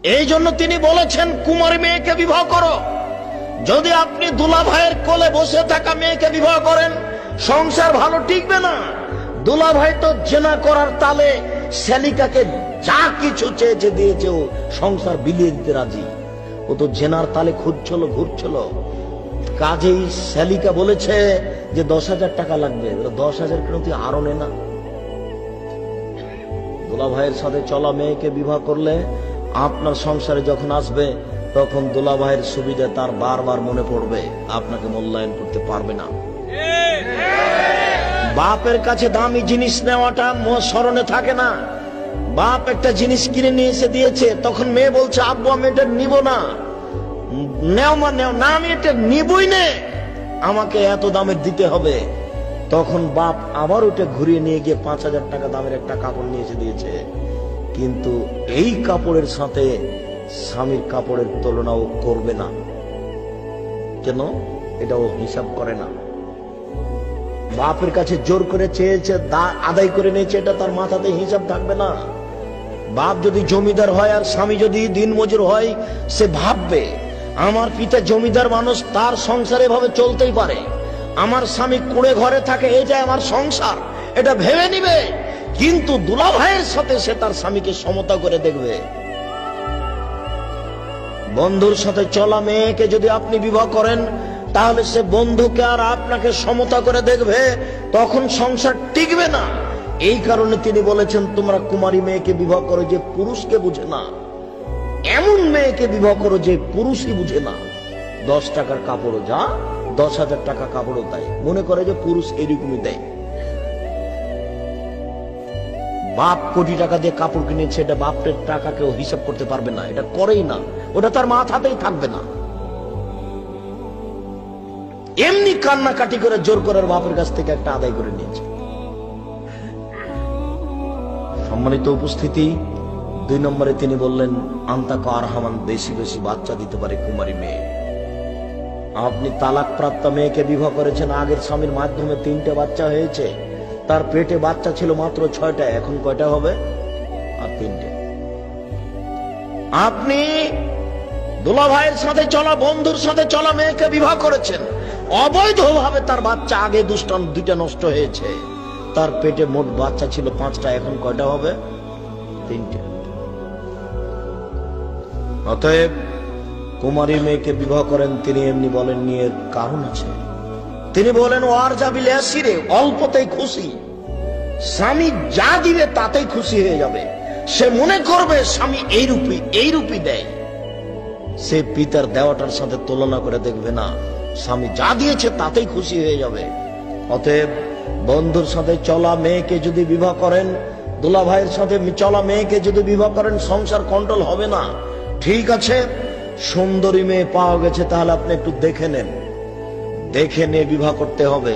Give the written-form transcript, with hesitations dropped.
এই জন্য তিনি বলেছেন কুমারী মেয়েকে বিবাহ করো। যদি আপনি দুলা ভাইয়ের কোলে বসে থাকা মেয়েকে বিবাহ করেন, সংসার ভালো টিকবে না। দুলা ভাই তো জেনা করার তালে শ্যালিকাকে যা কিছু চেয়েছে দিয়েছে, ও সংসার বিলিয়ে দিতে রাজি। ও তো জেনার তালে খুঁজছিল, ঘুরছিল। কাজেই শ্যালিকা বলেছে যে 10,000 টাকা লাগবে। 10,000 কেন তুই আরো নে না। দুলা ভাইয়ের সাথে চলা মেয়েকে বিবাহ করলে আপনার সংসারে যখন আসবে, তখন দুলা ভাইয়ের সুবিধা তার বারবার মনে পড়বে, আপনাকে মূল্যায়ন করতে পারবে না। বাপের কাছে দামি জিনিস নেওয়াটা স্মরণে থাকে না। বাপ একটা জিনিস কিনে নিয়ে এসে দিয়েছে, তখন মেয়ে বলছে আব্বু আমি এটা নিব না। নেও মা নেও না, আমি এটা নিবই না, আমাকে এত দামের দিতে হবে। তখন বাপ আবার ওটা ঘুরিয়ে নিয়ে গিয়ে 5,000 টাকা দামের একটা কাপড় নিয়ে এসে দিয়েছে, কিন্তু এই কাপড়ের সাথে স্বামীর কাপড়ের তুলনা ও করবে না। কেন? এটা ও হিসাব করে না। বাপের কাছে জোর করে চেয়েছে, আদায় করে নিয়েছে, এটা তার মাথাতে হিসাব থাকবে না। বাপ যদি জমিদার হয় আর স্বামী যদি দিনমজুর হয়, সে ভাববে আমার পিতা জমিদার মানুষ, তার সংসারে ভাবে চলতেই পারে। আমার স্বামী কুড়ে ঘরে থাকে, এটা আমার সংসার, এটা ভেবে নিবে। কিন্তু দুলা ভাইয়ের সাথে সে তার স্বামীকে সমতা করে দেখবে। বন্ধুর সাথে চলা মেয়েকে যদি আপনি বিবাহ করেন, তাহলে সে বন্ধুকে আর আপনাকে সমতা করে দেখবে, তখন সংসার টিকবে না। এই কারণে তিনি বলেছেন তোমরা কুমারী মেয়েকে বিবাহ করো যে পুরুষকে বুঝে না, এমন মেয়েকে বিবাহ করো যে পুরুষই বুঝে না। 10 টাকার কাপড়ও যা, 10,000 টাকা কাপড়ও তাই, মনে করে যে পুরুষ এরকমই দেয়। বাপ কোটি টাকা দিয়ে কাপড় কিনেছে, এটা বাপের টাকা কেউ হিসাব করতে পারবে না, এটা করেই না, ওটা তার মাথাতেই থাকবে না। এমনি কান্নাকাটি করে জোর করে বাপের কাছ থেকে একটা আদায় করে নিয়েছে। সম্মানিত উপস্থিতি, 2 নম্বরে তিনি বললেন আন্তাক আরহামান, বেশি বেশি বাচ্চা দিতে পারে কুমারী মেয়ে। আপনি তালাক প্রাপ্ত মেয়েকে বিবাহ করেছেন, আগের স্বামীর মাধ্যমে 3টে বাচ্চা হয়েছে, তার পেটে বাচ্চা ছিল মাত্র 6টা, এখন কয়টা হবে? আর 3টে। আপনি দুলা ভাইয়ের সাথে চলা, বন্ধুর সাথে চলা মেয়েকে বিবাহ করেছেন, অবৈধভাবে তার বাচ্চা আগে 2টা নষ্ট হয়েছে, তার পেটে মোট বাচ্চা ছিল 5টা, এখন কয়টা হবে? 3টে। অতএব কুমারী মেয়েকে বিবাহ করেন, তিনি এমনি বলেন নিয়ে কারণ আছে। তিনি বলেন ওয়ার যাবিল আসিরে, অল্পতেই খুশি। স্বামী যা দিবে তাতেই খুশি হয়ে যাবে। সে মনে করবে স্বামী এইরূপই দেয়, সে পিতার দেওয়াটার সাথে তুলনা করে দেখবে না, স্বামী যা দিয়েছে তাতেই খুশি হয়ে যাবে। অতএব বন্ধুর সাথে চলা মেয়েকে যদি বিবাহ করেন, দুলা ভাইয়ের সাথে চলা মেয়েকে যদি বিবাহ করেন, সংসার কন্ট্রোল হবে না। ঠিক আছে, সুন্দরী মেয়ে পাওয়া গেছে, তাহলে আপনি একটু দেখে নেন, দেখে নিয়ে বিবাহ করতে হবে।